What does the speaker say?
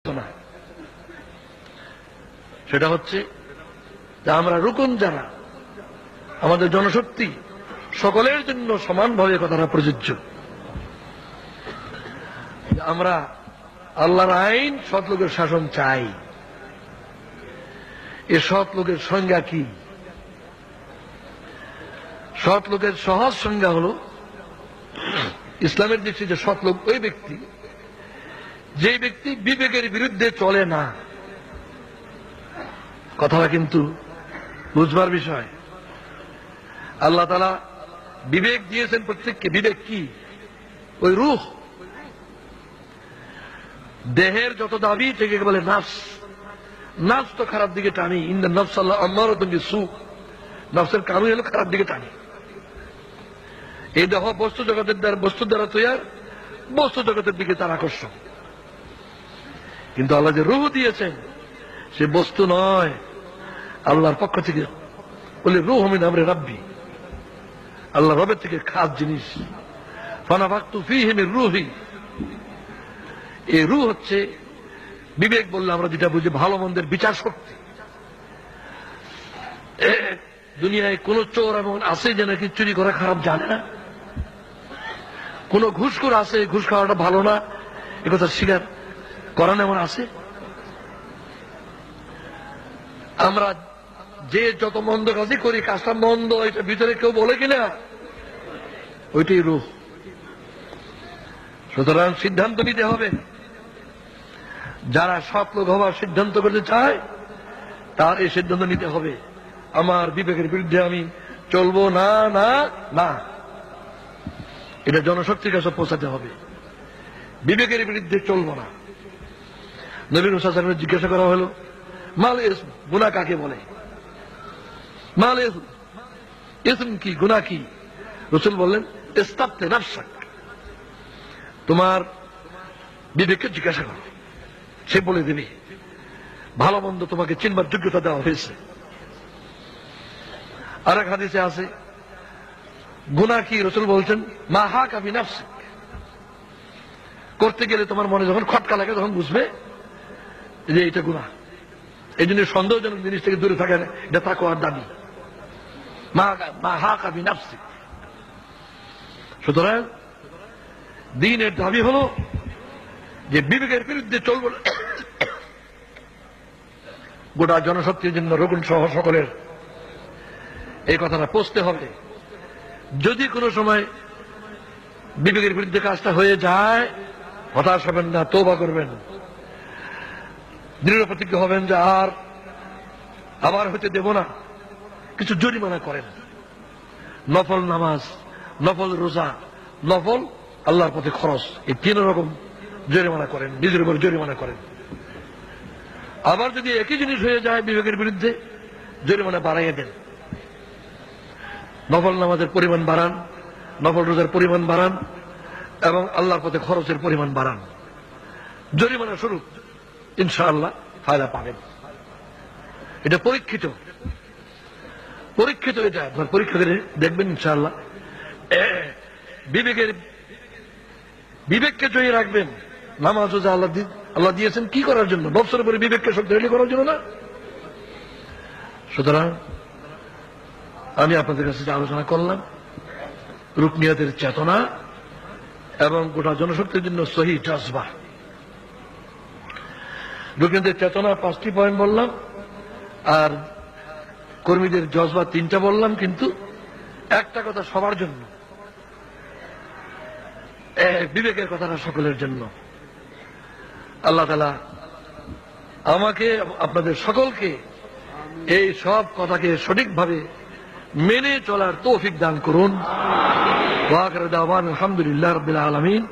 না, সেটা হচ্ছে যে আমরা রুকুন যারা আমাদের জনশক্তি সকলের জন্য সমানভাবে কথাটা প্রযোজ্য। আমরা আল্লাহর আইন, সৎ লোকের শাসন চাই। এ সৎ লোকের সংজ্ঞা কি? সৎ লোকের সহজ সংজ্ঞা হল, ইসলামের দৃষ্টিতে সৎ লোক ওই ব্যক্তি যে ব্যক্তি বিবেকের বিরুদ্ধে চলে না। কথাটা কিন্তু বুঝবার বিষয়। আল্লাহ তাআলা বিবেক দিয়েছেন প্রত্যেককে। বিবেক কি? ওই রূহ, দেহের যত দাবি থেকে বলে নাফস। নাফস তো খারাপ দিকে টানি। ইন্না নাফস আল্লাহ আম্মারাতুন বিসু। নাফসের কামই হলো খারাপ দিকে টানি। এই দেহ বস্তু জগতের দ্বারা, বস্তুর দ্বারা তৈয়ার, বস্তু জগতের দিকে তার আকর্ষণ। কিন্তু আল্লাহ যে রূহ দিয়েছেন সে বস্তু নয়, আল্লাহর পক্ষ থেকে। বলে রূহ মিন আমরি রাব্বি, আল্লাহ রবের থেকে খাস জিনিস। ফানাফাখতু ফীহি মির রূহি। এই রূহ হচ্ছে বিবেক বললে আমরা যেটা বুঝি ভালো মন্দের বিচার শক্তি। দুনিয়ায় কোন চোর এমন আছে যে নাকি চুরি করা খারাপ জানে না? কোন ঘুষখোর আছে ঘুষ খাওয়াটা ভালো না একথা স্বীকার করেন এমন আছে? আমরা যে যত মন্দ কাজই করি, কাজটা মন্দ, এটা ভিতরে কেউ বলে কিনা? ওইটাই রূহ। সুতরাং সিদ্ধান্ত নিতে হবে। যারা সৎ লোক হওয়ার সিদ্ধান্ত করতে চায় তার এই সিদ্ধান্ত নিতে হবে, আমার বিবেকের বিরুদ্ধে আমি চলবো না, না, না। এটা জনশক্তির কাছে পৌঁছাতে হবে। বিবেকের বিরুদ্ধে চলবো না। নবী মুহাম্মদ সাল্লাল্লাহু আলাইহি ওয়াসাল্লাম জিজ্ঞাসা করা হলো, মাল ইসম, গুনাহ কাকে বলে? মাল ইসম, ইসম কি, গুনাহ কি? রাসূল বললেন, ইস্তাবতি নাফসাক, তোমার বিবেককে জিজ্ঞাসা করো, সে বলে দেবে। ভালো মন্দ তোমাকে চিনবার যোগ্যতা দেওয়া হয়েছে। আর এক হাদিসে আছে, গুনাহ কি? রাসূল বলছেন, মা হাকা বিনাফসিক, করতে গেলে তোমার মনে যখন খটকা লাগে তখন বুঝবে যে এটা গুনাহ। এই জন্য সন্দেহজনক জিনিস থেকে দূরে থাকা, এটা তাকওয়ার দাবি। মা হাকা বিনাফসিক। সুতরাং দ্বীনের দাবি হলো যে বিবেকের বিরুদ্ধে চলব না। গোটা জনশক্তির জন্য রকুন সহ সকলের এই কথাটা পৌঁছতে হবে। যদি কোনো সময় বিবেকের বিরুদ্ধে কাজটা হয়ে যায়, হতাশ হবেন না, তওবা করবেন, দৃঢ় প্রতিজ্ঞ হবেন যে আর আবার হতে দেব না। কিছু জরিমানা করেন, নফল নামাজ, নফল রোজা, নফল আল্লাহর পথে খরচ, এই তিন রকম জরিমানা করেন, নিজের উপর জরিমানা করেন। আবার যদি একই জিনিস হয়ে যায় বিবেকের বিরুদ্ধে, জরিমানা বাড়াইয়ে দেন। নফল নামাজের পরিমাণ বাড়ান, নফল রোজার পরিমাণ বাড়ান, এবং আল্লাহর পথে খরচের পরিমাণ বাড়ান। জরিমানা স্বরূপ ইনশাআল্লাহ ফায়দা পাবেন। এটা পরীক্ষিত, পরীক্ষিত। এটা আপনার পরীক্ষা করে দেখবেন ইনশাআল্লাহ। বিবেককে জয়ী রাখবেন। নামাজ রোজা আল্লাহ দিয়েছেন কি করার জন্য? নফসের উপরে বিবেককে শক্তিশালী করার জন্য না। সুতরাং আমি আপনাদের কাছে যে আলোচনা করলাম, রুকনিয়াতের চেতনা এবং গোটা জনশক্তির জন্য সহি জাযবা। রুকনিয়াতের চেতনা 5টি পয়েন্ট বললাম, আর কর্মীদের জজবা 3টা বললাম। কিন্তু একটা কথা সবার জন্য, বিবেকের কথাটা সকলের জন্য। আল্লাহ তাআলা আমাকে, আপনাদের সকলকে এই সব কথাকে সঠিকভাবে মেনে চলার তৌফিক দান করুন। ওয়া আখিরু দাওয়ানা আলহামদুলিল্লাহি রাব্বিল আলামিন।